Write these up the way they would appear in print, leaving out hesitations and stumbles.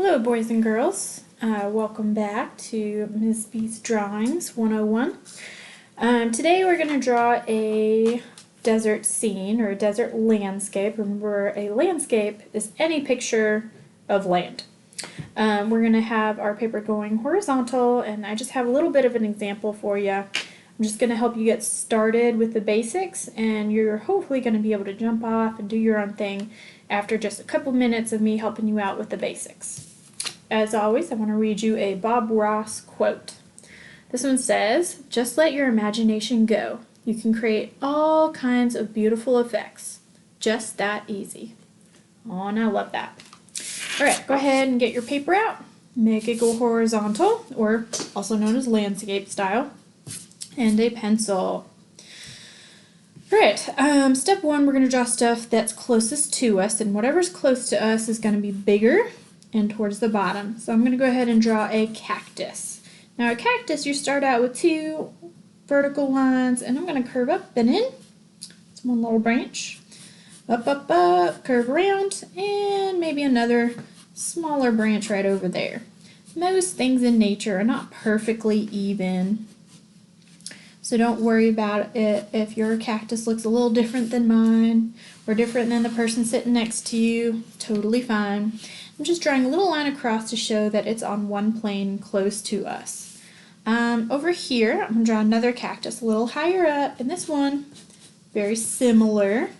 Hello boys and girls, welcome back to Ms. B's Drawings 101. Today we're going to draw a desert scene or a desert landscape. Remember, a landscape is any picture of land. We're going to have our paper going horizontal, and I just have a little bit of an example for you. I'm just going to help you get started with the basics, and you're hopefully going to be able to jump off and do your own thing after just a couple minutes of me helping you out with the basics. As always, I want to read you a Bob Ross quote. This one says, "Just let your imagination go. You can create all kinds of beautiful effects. Just that easy." Oh, and I love that. All right, go ahead and get your paper out. Make it go horizontal, or also known as landscape style, and a pencil. All right, step one, we're going to draw stuff that's closest to us, and whatever's close to us is going to be bigger and towards the bottom. So I'm going to go ahead and draw a cactus. Now a cactus, you start out with two vertical lines, and I'm going to curve up and in. It's one little branch. Up, up, up, curve around, and maybe another smaller branch right over there. Most things in nature are not perfectly even, so don't worry about it if your cactus looks a little different than mine or different than the person sitting next to you. Totally fine. I'm just drawing a little line across to show that it's on one plane close to us. Over here, I'm going to draw another cactus a little higher up, and this one, very similar,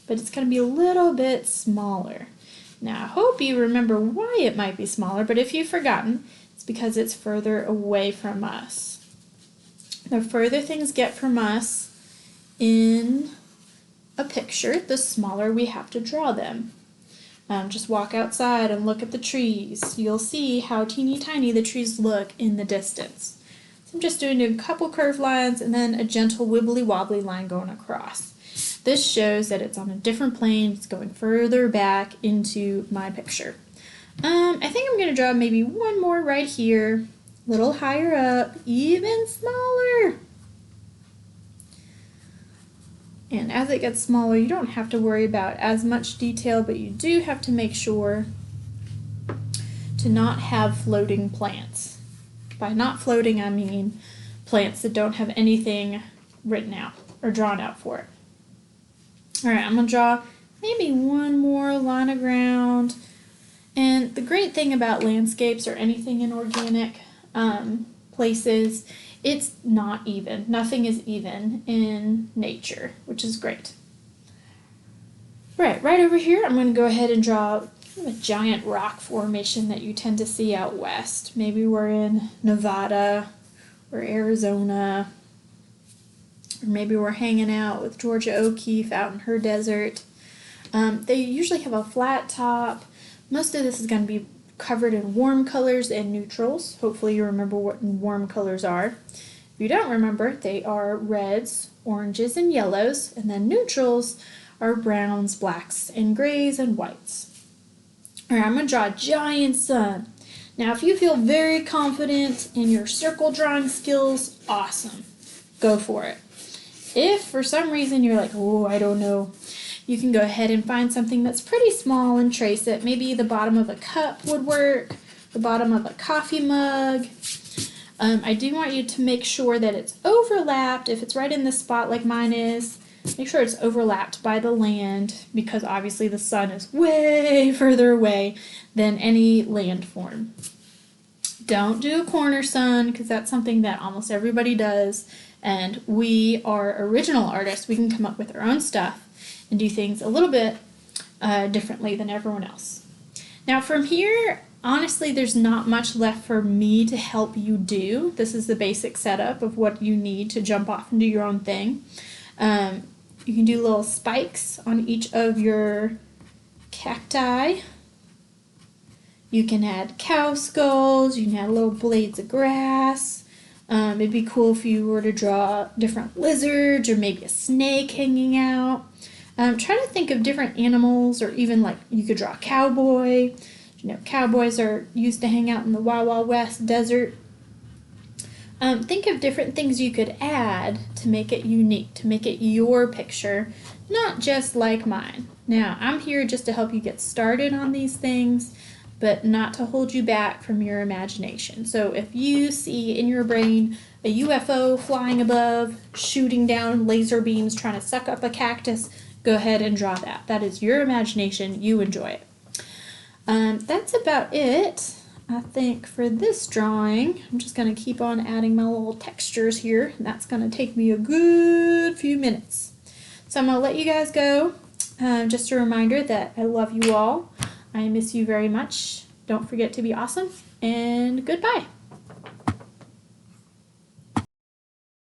but it's going to be a little bit smaller. Now, I hope you remember why it might be smaller, but if you've forgotten, it's because it's further away from us. The further things get from us in a picture, the smaller we have to draw them. Just walk outside and look at the trees. You'll see how teeny tiny the trees look in the distance. So I'm just doing a couple curved lines and then a gentle wibbly wobbly line going across. This shows that it's on a different plane. It's going further back into my picture. I think I'm going to draw maybe one more right here. A little higher up, even smaller. And as it gets smaller, you don't have to worry about as much detail, but you do have to make sure to not have floating plants. By not floating, I mean plants that don't have anything written out or drawn out for it. All right, I'm going to draw maybe one more line of ground. And the great thing about landscapes or anything in organic places, it's not even. Nothing is even in nature, which is great. Right over here, I'm going to go ahead and draw a giant rock formation that you tend to see out west. Maybe we're in Nevada or Arizona, or maybe we're hanging out with Georgia O'Keeffe out in her desert. They usually have a flat top. Most of this is going to be covered in warm colors and neutrals. Hopefully you remember what warm colors are. If you don't remember, they are reds, oranges, and yellows, and then neutrals are browns, blacks, and grays, and whites. All right, I'm going to draw a giant sun. Now, if you feel very confident in your circle drawing skills, awesome. Go for it. If for some reason you're like, oh, I don't know, you can go ahead and find something that's pretty small and trace it. Maybe the bottom of a cup would work, the bottom of a coffee mug. I do want you to make sure that it's overlapped. If it's right in the spot like mine is, make sure it's overlapped by the land, because obviously the sun is way further away than any landform. Don't do a corner sun, because that's something that almost everybody does, and we are original artists. We can come up with our own stuff and do things a little bit differently than everyone else. Now from here, honestly, there's not much left for me to help you do. This is the basic setup of what you need to jump off and do your own thing. You can do little spikes on each of your cacti. You can add cow skulls, you can add little blades of grass. It'd be cool if you were to draw different lizards or maybe a snake hanging out. Try to think of different animals, or even like you could draw a cowboy. You know, cowboys are used to hang out in the Wild Wild West desert. Think of different things you could add to make it unique, to make it your picture, not just like mine. Now, I'm here just to help you get started on these things. but not to hold you back from your imagination. So if you see in your brain a UFO flying above, shooting down laser beams, trying to suck up a cactus, go ahead and draw that. That is your imagination. You enjoy it. That's about it, I think, for this drawing. I'm just going to keep on adding my little textures here. And that's going to take me a good few minutes. So I'm going to let you guys go. Just a reminder that I love you all. I miss you very much. Don't forget to be awesome, and goodbye.